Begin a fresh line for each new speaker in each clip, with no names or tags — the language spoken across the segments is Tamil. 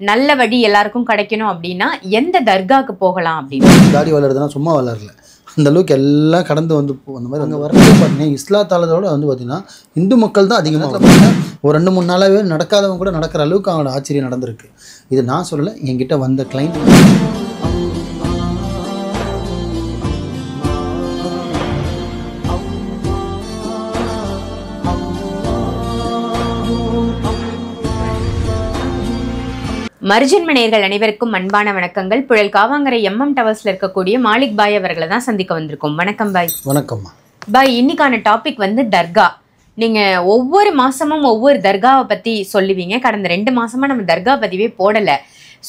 நல்ல வழி எல்லாருக்கும் கிடைக்கணும் அப்படின்னா எந்த தர்காக்கு போகலாம் அப்படின்னு?
தாடி வளருதுன்னா சும்மா வளரல, அந்த அளவுக்கு எல்லாம் கடந்து வந்து அந்த மாதிரி அங்கே வரது பார்த்தீங்கன்னா இஸ்லாத்தாலதோட வந்து பார்த்தீங்கன்னா இந்து மக்கள் தான் அதிகமாக பார்த்தீங்கன்னா ஒரு 2-3 நாளாகவே நடக்காதவங்க கூட நடக்கிற அளவுக்கு அவங்களோட ஆச்சரியம் நடந்திருக்கு. இது நான் சொல்லலை, என்கிட்ட வந்த கிளைண்ட்.
மர்ஜன்ம நேயர்கள் அனைவருக்கும் அன்பான வணக்கங்கள். புழல் காவாங்கரை எம்எம் டவர்ஸ்ல இருக்கக்கூடிய மாலிக் பாய் அவர்களை தான் சந்திக்க வந்திருக்கோம். வணக்கம் பாய்.
வணக்கம்மா.
பாய், இன்னைக்கான டாபிக் வந்து தர்கா. நீங்க ஒவ்வொரு மாசமும் ஒவ்வொரு தர்காவை பத்தி சொல்லுவீங்க. கடந்த 2 மாசமா நம்ம தர்கா பதிவே போடல.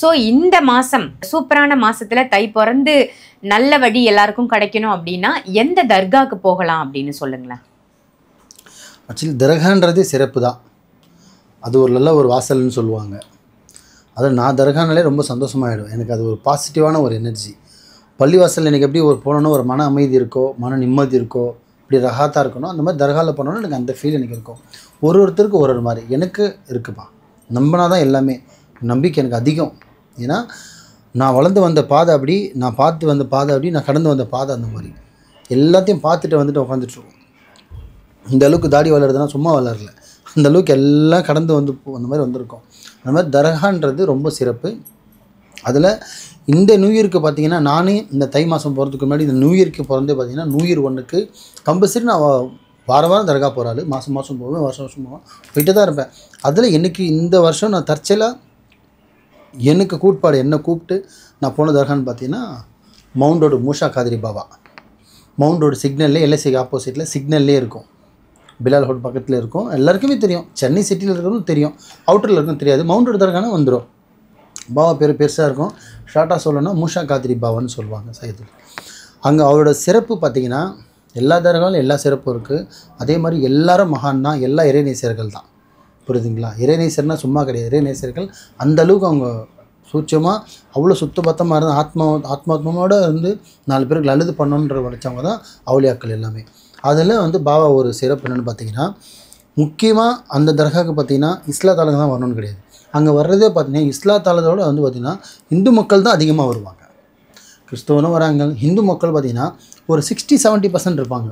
ஸோ இந்த மாசம் சூப்பரான மாசத்துல தை பிறந்து நல்ல வழி எல்லாருக்கும் கிடைக்கணும் அப்படின்னா எந்த தர்காக்கு போகலாம் அப்படின்னு சொல்லுங்களேன்.
ஆக்சுவலி தர்கான்றது சிறப்பு தான், அது ஒரு நல்ல ஒரு வாசல்னு சொல்லுவாங்க. அதில் நான் தர்கானாலே ரொம்ப சந்தோஷமாகிடும். எனக்கு அது ஒரு பாசிட்டிவான ஒரு எனர்ஜி. பள்ளிவாசல் எனக்கு எப்படி ஒரு போனோன்னா ஒரு மன அமைதி இருக்கோ, மன நிம்மதி இருக்கோ, இப்படி ரகாத்தாக இருக்கணும், அந்த மாதிரி தர்காவில் போனோன்னா எனக்கு அந்த ஃபீல் எனக்கு இருக்கும். ஒருத்தருக்கு ஒரு மாதிரி எனக்கு இருக்குப்பா. நம்பினா தான் எல்லாமே. நம்பிக்கை எனக்கு அதிகம். ஏன்னா நான் வளர்ந்து வந்த பாதை அப்படி, நான் பார்த்து வந்த பாதை அப்படி, நான் கடந்து வந்த பாதை அந்த மாதிரி எல்லாத்தையும் பார்த்துட்டு வந்துட்டு உட்காந்துட்ருக்கோம். இந்த அளவுக்கு தாடி வளருதுன்னா சும்மா வளரல, அந்த அளவுக்கு எல்லாம் கடந்து வந்து அந்த மாதிரி வந்திருக்கோம். அந்த மாதிரி தர்கான்றது ரொம்ப சிறப்பு. அதில் இந்த நியூ இயருக்கு பார்த்திங்கன்னா, நானே இந்த தை மாதம் போகிறதுக்கு முன்னாடி இந்த நியூ இயருக்கு பிறந்தே பார்த்திங்கன்னா நியூ இயர் 1க்கு கம்பல்சரி நான் வாரம் தர்கா போகிறாள். மாதம் போவேன், வருஷம் போவேன், போயிட்டு தான் இருப்பேன். அதில் எனக்கு இந்த வருஷம் நான் தற்செயலாக எனக்கு கூட்பாடு என்ன கூப்பிட்டு நான் போன தர்கான்னு பார்த்தீங்கன்னா Mount Road Moosa Khadiri Baba. Mount Road சிக்னல்லே எல்ஐசிக்கு ஆப்போசிட்டில் சிக்னல்லே இருக்கும். பிலால் ஹோட் பக்கத்தில் இருக்கும். எல்லாருக்குமே தெரியும், சென்னை சிட்டியில் இருக்கிறவங்களும் தெரியும், அவுட்டரில் இருக்கும் தெரியாது. மவுண்ட் ரோடு தர்கானா வந்துடும். பாபா பேர் பெருசாக இருக்கும். ஷார்ட்டாக சொல்லணும்னா மூஷா காதிரி பாபான்னு சொல்லுவாங்க சையது. அங்கே அவரோட சிறப்பு பார்த்திங்கன்னா எல்லா தர்காலும் எல்லா சிறப்பும் இருக்குது. அதே மாதிரி எல்லாரும் மகான் தான், எல்லா இறைநேசர்கள் தான். புரியுதுங்களா? இறைநேசர்னால் சும்மா கிடையாது. இறைநேசர்கள் அந்தளவுக்கு அவங்க சூட்சமாக அவ்வளோ சுத்தபத்தமாக இருந்து ஆத்மாத்மாவோடு இருந்து 4 பேருக்கு நல்லது பண்ணணுன்ற நினச்சவங்க தான் அவுலியாக்கள் எல்லாமே. அதில் வந்து பாபா ஒரு சிறப்பு என்னென்னு பார்த்தீங்கன்னா, முக்கியமாக அந்த தர்காவுக்கு பார்த்திங்கன்னா இஸ்லாத்தாளுங்க தான் வரணும்னு கிடையாது. அங்கே வர்றதே பார்த்திங்கன்னா இஸ்லாத்தாளதோடு வந்து பார்த்திங்கன்னா இந்து மக்கள் தான் அதிகமாக வருவாங்க. கிறிஸ்தவனும் வராங்க. இந்து மக்கள் பார்த்திங்கன்னா ஒரு 60-70% இருப்பாங்க.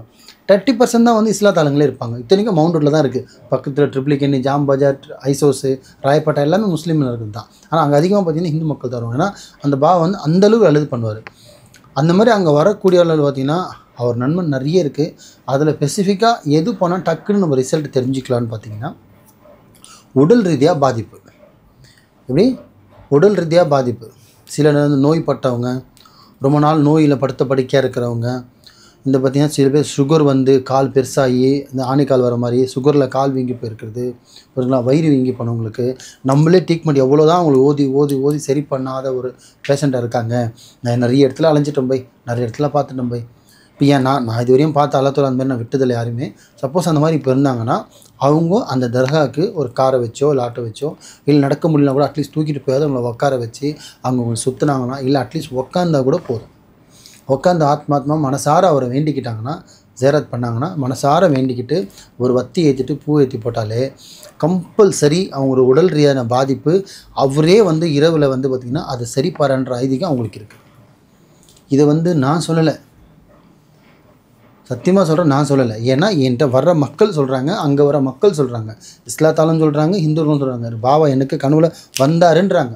30% தான் வந்து இஸ்லாத்தாளுங்களே இருப்பாங்க. இத்தனைக்கும் மவுண்ட் ரோட்டில் தான் இருக்குது. பக்கத்தில் ட்ரிப்ளிகேனி, ஜாம் பஜார், ஐசோஸு, ராயப்பேட்டை எல்லாமே முஸ்லீம் இருக்குது தான். ஆனால் அங்கே அதிகமாக பார்த்திங்கன்னா இந்து மக்கள் தான் வருவாங்க. ஏன்னா அந்த பாபா வந்து அந்தளவுக்கு நல்லது பண்ணுவார். அந்த மாதிரி அங்கே வரக்கூடியவர்கள் பார்த்திங்கன்னா அவர் நன்மை நிறைய இருக்குது. அதில் ஸ்பெசிஃபிக்காக எது போனால் டக்குன்னு நம்ம ரிசல்ட் தெரிஞ்சுக்கலான்னு பார்த்திங்கன்னா, உடல் ரீதியாக பாதிப்பு. எப்படி உடல் ரீதியாக பாதிப்பு, சில நோய்பட்டவங்க, ரொம்ப நாள் நோயில் படுத்த படுக்கையாக இருக்கிறவங்க, இந்த பார்த்திங்கன்னா சில பேர் சுகர் வந்து கால் பெருசாகி இந்த ஆணிக்கால் வர மாதிரி சுகரில் கால் வீங்கி போயிருக்கிறது, ஒரு வயிறு வீங்கி போனவங்களுக்கு நம்மளே ட்ரீட்மெண்ட் எவ்வளோ தான் அவங்களுக்கு ஓதி ஓதி ஓதி சரி பண்ணாத ஒரு பேஷண்ட்டாக இருக்காங்க. நான் நிறைய இடத்துல அலைஞ்சிட்டோம் போய், நிறைய இடத்துல பார்த்துட்டோம் போய். இப்போ ஏன் நான் இது வரையும் பார்த்து அல்லாத்தோட அந்த மாதிரி நான் விட்டதில்லை யாருமே. சப்போஸ் அந்த மாதிரி இப்போ இருந்தாங்கன்னா அவங்க அந்த தர்காவுக்கு ஒரு காரை வச்சோ இல்லை ஆட்டோ வச்சோ, இல்லை நடக்க முடியலனா கூட அட்லீஸ்ட் தூக்கிட்டு போயாவது அவங்கள உட்கார வச்சு அவங்க சுற்றுனாங்கன்னா, இல்லை அட்லீஸ்ட் உட்காந்தா கூட போதும். உட்காந்து ஆத்மாத்மா மனசார அவரை வேண்டிக்கிட்டாங்கன்னா, ஜேரத் பண்ணாங்கன்னா, மனசார வேண்டிக்கிட்டு ஒரு வத்தி ஏற்றிட்டு பூ ஏற்றி போட்டாலே கம்பல்சரி அவங்க ஒரு உடல் ரீதியான பாதிப்பு அவரே வந்து இரவில் வந்து பார்த்திங்கன்னா அதை சரிப்பாருன்ற ஐதீகம் அவங்களுக்கு இருக்குது. இதை வந்து நான் சொல்லலை, சத்தியமாக சொல்கிறேன், நான் சொல்லலை. ஏன்னா என்கிட்ட வர்ற மக்கள் சொல்கிறாங்க, அங்கே வர மக்கள் சொல்கிறாங்க, இஸ்லாத்தாலும் சொல்கிறாங்க, ஹிந்துவும் சொல்கிறாங்க. பாபா எனக்கு கனவுல வந்தாருன்றாங்க,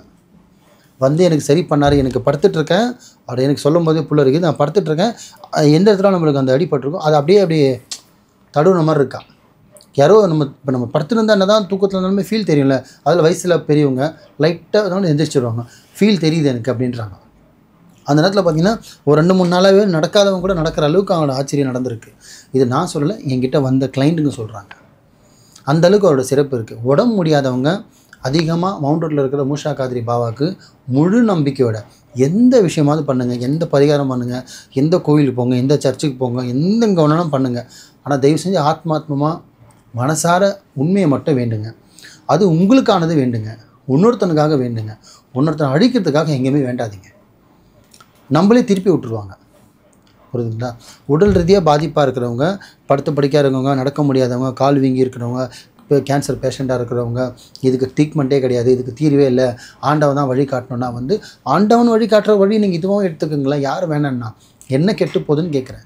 வந்து எனக்கு சரி பண்ணார். எனக்கு படுத்துட்ருக்கேன், அப்படி எனக்கு சொல்லும் போதே புள்ள இருக்குது, நான் படுத்துட்ருக்கேன், எந்த இடத்துல நம்மளுக்கு அந்த அடிபட்டிருக்கோம் அது அப்படியே தடுவுன மாதிரி இருக்கா. யாரோ இப்போ நம்ம படுத்துருந்தா என்ன தான் தூக்கத்தில் இருந்தாலுமே ஃபீல் தெரியும்ல. அதில் வயசில் பெரியவங்க லைட்டாக எந்திரிச்சிடுவாங்க, ஃபீல் தெரியுது எனக்கு அப்படின்றாங்க. அந்த நேரத்தில் பார்த்திங்கன்னா ஒரு 2-3 நாளாகவே நடக்காதவங்க கூட நடக்கிற அளவுக்கு அவங்களோட ஆச்சரியம் நடந்திருக்கு. இது நான் சொல்லலை, என்கிட்ட வந்த கிளைண்ட்டுங்க சொல்கிறாங்க. அந்தளவுக்கு அவரோட சிறப்பு இருக்குது. உடம்பு முடியாதவங்க அதிகமாக மவுண்ட் ரோட்டில் இருக்கிற மூஷா காதிரி பாபாவுக்கு முழு நம்பிக்கையோட எந்த விஷயமாவது பண்ணுங்கள், எந்த பரிகாரம் பண்ணுங்கள், எந்த கோவிலுக்கு போங்க, எந்த சர்ச்சுக்கு போங்க, எந்தெங்கே வேணாலும் பண்ணுங்கள். ஆனால் தயவு செஞ்சு ஆத்மாத்மமாக மனசார உண்மையை மட்டும் வேண்டுங்க. அது உங்களுக்கானது வேண்டுங்க, இன்னொருத்தனுக்காக வேண்டுங்க. இன்னொருத்தனை அழிக்கிறதுக்காக எங்கேயுமே வேண்டாதீங்க. நம்மளே திருப்பி விட்டுருவாங்க. புரியுதுங்களா? உடல் ரீதியாக பாதிப்பாக இருக்கிறவங்க, படுத்த படிக்காக இருக்கிறவங்க, நடக்க முடியாதவங்க, கால் வீங்கி இருக்கிறவங்க, இப்போ கேன்சர் பேஷண்ட்டாக இருக்கிறவங்க இதுக்கு ட்ரீட்மெண்ட்டே கிடையாது, இதுக்கு தீர்வே இல்லை, ஆண்டவன் தான் வழி காட்டணுன்னா வந்து ஆண்டவன் வழி காட்டுற வழி நீங்கள் இதுவும் எடுத்துக்கோங்களேன். யார் வேணான்னா என்ன கெட்டு போகுதுன்னு கேட்குறேன்.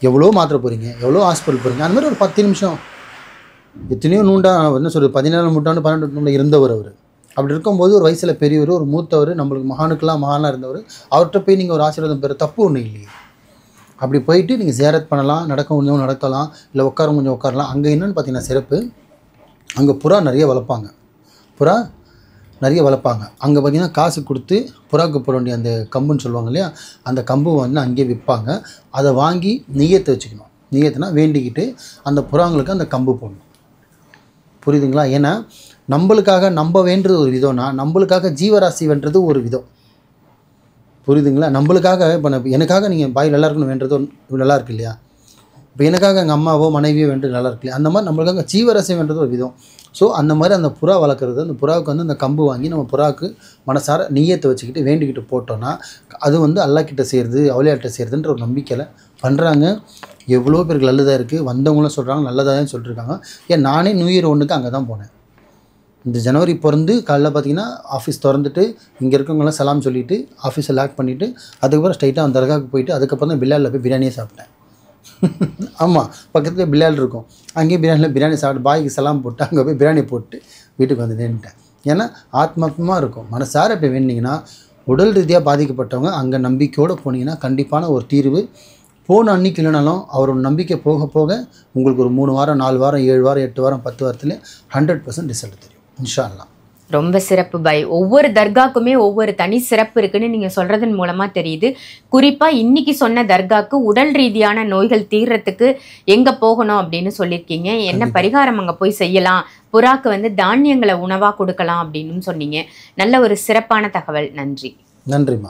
எவ்வளோ மாத்திரை போகிறீங்க, எவ்வளோ ஹாஸ்பிட்டல் போகிறீங்க, அந்த மாதிரி ஒரு 10 நிமிஷம் எத்தனையோ என்ன சொல்கிறது 17 நூற்றாண்டு 12 நூற்றாண்டு இருந்தவர் அவர். அப்படி இருக்கும்போது ஒரு வயசில் பெரியவர், ஒரு மூத்தவர், நம்மளுக்கு மகானுக்கெல்லாம் மகானாக இருந்தவர், அவர்கிட்ட போய் நீங்கள் ஒரு ஆசீர்வாதம் பெற தப்பு ஒன்றும் இல்லையே. அப்படி போயிட்டு நீங்கள் ஜியாரத் பண்ணலாம், நடக்க கொஞ்சம் நடக்கலாம், இல்லை உட்கார கொஞ்சம் உட்காரலாம். அங்கே என்னென்னு பார்த்தீங்கன்னா சிறப்பு, அங்கே புறா நிறைய வளர்ப்பாங்க. அங்கே பார்த்தீங்கன்னா காசு கொடுத்து புறாவுக்கு போட வேண்டிய அந்த கம்புன்னு சொல்லுவாங்க இல்லையா, அந்த கம்பு வந்து அங்கேயே விற்பாங்க. அதை வாங்கி நெய்யத்தை வச்சுக்கணும். நெய்யத்தைனா வேண்டிக்கிட்டு அந்த புறாங்களுக்கு அந்த கம்பு போடணும். புரியுதுங்களா? ஏன்னா நம்மளுக்காக நம்ம வேண்டுறது ஒரு விதம்னா, நம்மளுக்காக ஜீவராசி வேண்டுறது ஒரு விதம். புரியுதுங்களா? நம்மளுக்காக இப்போ எனக்காக நீங்கள் பாய் நல்லா இருக்குன்னு வேண்டுறது நல்லா இருக்கு இல்லையா? இப்போ எனக்காக எங்கள் அம்மாவோ மனைவியோ வேண்டுறது நல்லா இருக்கு இல்லையா? அந்த மாதிரி நம்மளுக்காக ஜீவராசி வேண்டுறது ஒரு விதம். ஸோ அந்த மாதிரி அந்த புறா வளர்க்குறது, அந்த புறாவுக்கு வந்து அந்த கம்பு வாங்கி நம்ம புறாவுக்கு மனசார நீயத்தை வச்சுக்கிட்டு வேண்டிக்கிட்டு போட்டோன்னா அது வந்து அல்லாஹ்கிட்ட செய்கிறது, அவுலியாட்ட செய்கிறதுன்ற ஒரு நம்பிக்கையில் பண்ணுறாங்க. எவ்வளோ பேருக்கு நல்லதாக இருக்குது. வந்தவங்களும் சொல்கிறாங்க நல்லதாக சொல்லிட்டுருக்காங்க. ஏன் நானே நியூ இயர் 1க்கு அங்கே தான் போனேன். இந்த ஜனவரி பிறந்து காலைல பார்த்தீங்கன்னா ஆஃபீஸ் திறந்துட்டு இங்கே இருக்கவங்களாம் சலாம் சொல்லிவிட்டு ஆஃபீஸை லாக் பண்ணிவிட்டு அதுக்கப்புறம் ஸ்ட்ரைட்டாக அந்த தர்காவுக்கு போயிட்டு அதுக்கப்புறம் தான் பில்லாலில் போய் பிரியாணியே சாப்பிட்டேன். ஆமாம், பக்கத்தில் பில்லால் இருக்கும். அங்கேயும் பிரியாணி சாப்பிட்டு பாய்க்கு சலாம் போட்டு அங்கே போய் பிரியாணி போட்டு வீட்டுக்கு வந்து நின்றுட்டேன். ஏன்னா ஆத்மாத்மாக இருக்கும். மனசார இப்போ வேண்டிங்கன்னா உடல் ரீதியாக பாதிக்கப்பட்டவங்க அங்கே நம்பிக்கையோடு போனீங்கன்னா கண்டிப்பான ஒரு தீர்வு. போன அன்றைக்கி இல்லைனாலும் அவரோட நம்பிக்கை போக போக உங்களுக்கு ஒரு 3 வாரம் 4 வாரம் 7 வாரம் 8 வாரம் 10 வாரத்தில் 100% ரிசல்ட் தெரியும் இன்ஷா அல்லாஹ்.
ரொம்ப சிறப்பு பாய். ஒவ்வொரு தர்காக்குமே ஒவ்வொரு தனி சிறப்பு இருக்குன்னு நீங்கள் சொல்கிறதன் மூலமாக தெரியுது. குறிப்பாக இன்னைக்கு சொன்ன தர்காக்கு உடல் ரீதியான நோய்கள் தீர்றதுக்கு எங்கே போகணும் அப்படின்னு சொல்லியிருக்கீங்க. என்ன பரிகாரம் அங்கே போய் செய்யலாம், புறாக்கு வந்து தானியங்களை உணவாக கொடுக்கலாம் அப்படின்னு சொன்னீங்க. நல்ல ஒரு சிறப்பான தகவல். நன்றி.
நன்றிம்மா.